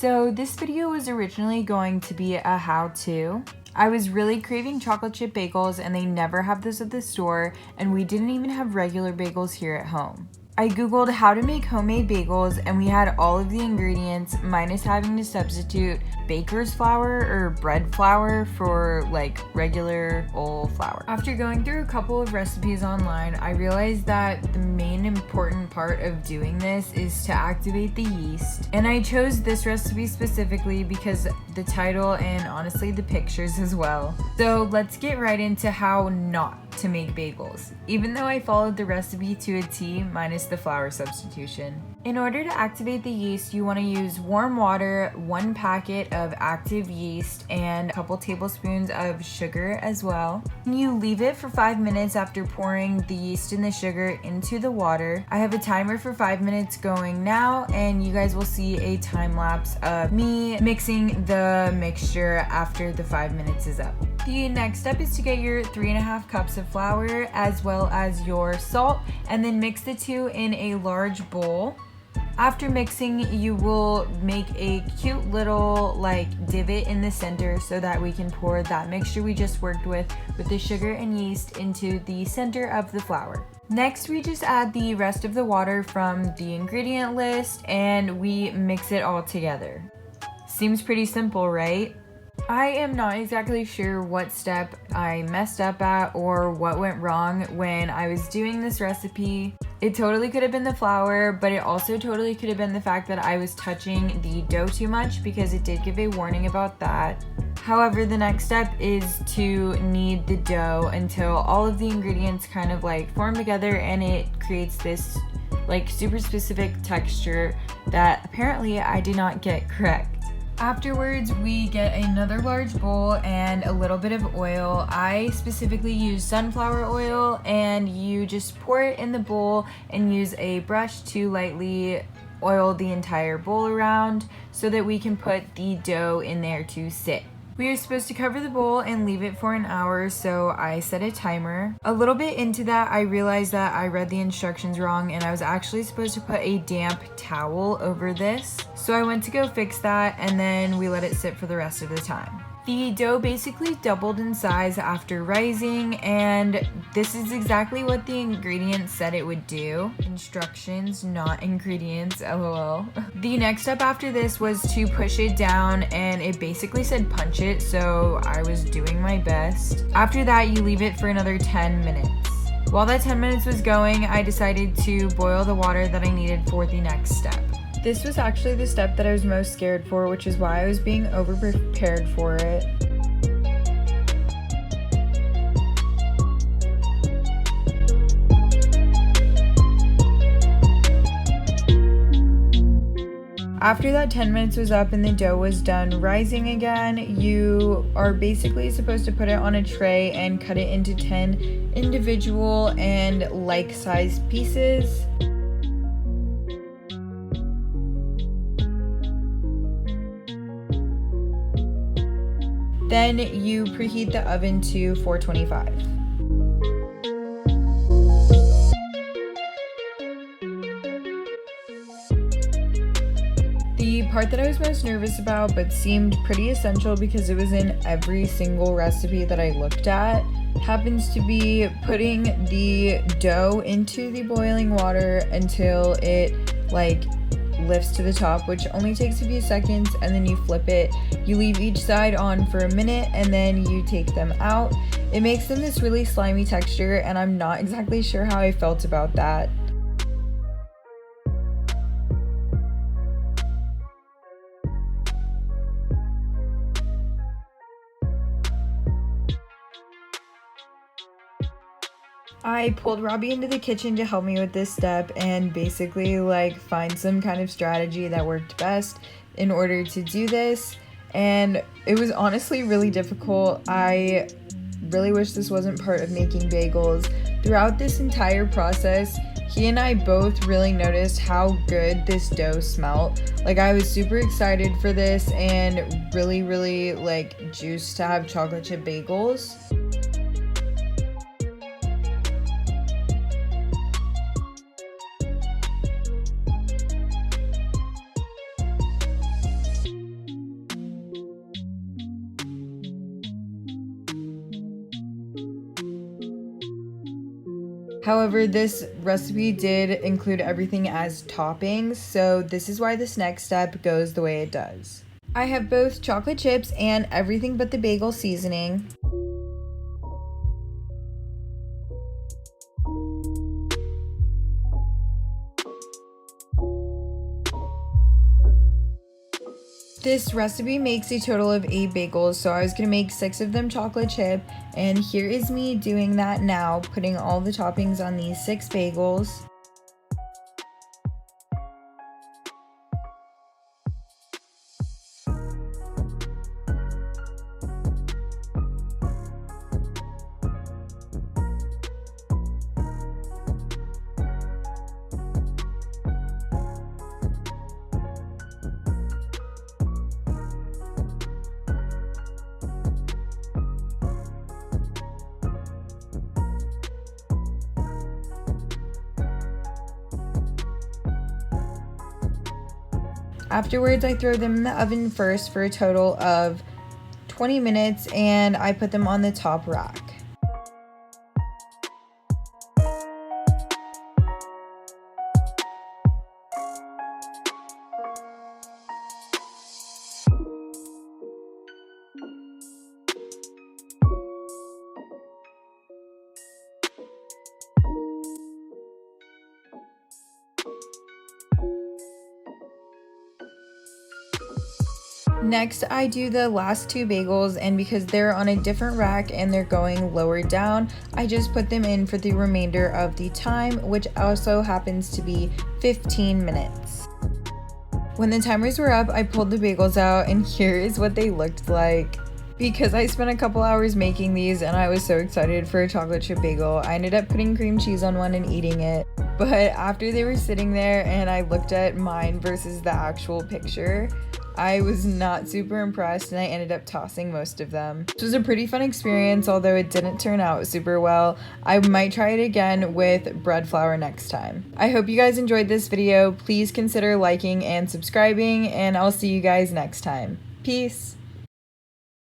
So this video was originally going to be a how-to. I was really craving chocolate chip bagels and they never have this at the store, and we didn't even have regular bagels here at home. I googled how to make homemade bagels and we had all of the ingredients minus having to substitute baker's flour or bread flour for like regular old flour. After going through a couple of recipes online, I realized that the main important part of doing this is to activate the yeast. And I chose this recipe specifically because the title and honestly the pictures as well. So let's get right into how not to make bagels, even though I followed the recipe to a T minus the flour substitution. In order to activate the yeast, you want to use warm water, 1 packet of active yeast, and a couple tablespoons of sugar as well. You leave it for 5 minutes after pouring the yeast and the sugar into the water. I have a timer for 5 minutes going now, and you guys will see a time lapse of me mixing the mixture after the 5 minutes is up. The next step is to get your 3.5 cups of flour as well as your salt, and then mix the two in a large bowl. After mixing, you will make a cute little divot in the center so that we can pour that mixture we just worked with the sugar and yeast into the center of the flour. Next, we just add the rest of the water from the ingredient list and we mix it all together. Seems pretty simple, right? I am not exactly sure what step I messed up at or what went wrong when I was doing this recipe. It totally could have been the flour, but it also totally could have been the fact that I was touching the dough too much, because it did give a warning about that. However, the next step is to knead the dough until all of the ingredients kind of form together and it creates this super specific texture that apparently I did not get correct. Afterwards, we get another large bowl and a little bit of oil. I specifically use sunflower oil, and you just pour it in the bowl and use a brush to lightly oil the entire bowl around so that we can put the dough in there to sit. We are supposed to cover the bowl and leave it for an hour, so I set a timer. A little bit into that, I realized that I read the instructions wrong and I was actually supposed to put a damp towel over this. So I went to go fix that, and then we let it sit for the rest of the time. The dough basically doubled in size after rising, and this is exactly what the ingredients said it would do. Instructions, not ingredients, lol. The next step after this was to push it down, and it basically said punch it, so I was doing my best. After that, you leave it for another 10 minutes. While that 10 minutes was going, I decided to boil the water that I needed for the next step. This was actually the step that I was most scared for, which is why I was being over-prepared for it. After that 10 minutes was up and the dough was done rising again, you are basically supposed to put it on a tray and cut it into 10 individual and like-sized pieces. Then you preheat the oven to 425. The part that I was most nervous about but seemed pretty essential because it was in every single recipe that I looked at happens to be putting the dough into the boiling water until it lifts to the top, which only takes a few seconds, and then you flip it. You leave each side on for a minute and then you take them out. It makes them this really slimy texture, and I'm not exactly sure how I felt about that. I pulled Robbie into the kitchen to help me with this step and basically find some kind of strategy that worked best in order to do this, and it was honestly really difficult. I really wish this wasn't part of making bagels. Throughout this entire process, he and I both really noticed how good this dough smelled. I was super excited for this and really juiced to have chocolate chip bagels. However, this recipe did include everything as toppings, so this is why this next step goes the way it does. I have both chocolate chips and everything but the bagel seasoning. This recipe makes a total of 8 bagels, so I was going to make 6 of them chocolate chip, and here is me doing that now, putting all the toppings on these 6 bagels. Afterwards, I throw them in the oven first for a total of 20 minutes, and I put them on the top rack. Next, I do the last 2 bagels, and because they're on a different rack and they're going lower down, I just put them in for the remainder of the time, which also happens to be 15 minutes. When the timers were up, I pulled the bagels out, and here is what they looked like. Because I spent a couple hours making these and I was so excited for a chocolate chip bagel, I ended up putting cream cheese on one and eating it. But after they were sitting there and I looked at mine versus the actual picture, I was not super impressed and I ended up tossing most of them. This was a pretty fun experience, although it didn't turn out super well. I might try it again with bread flour next time. I hope you guys enjoyed this video. Please consider liking and subscribing, and I'll see you guys next time. Peace!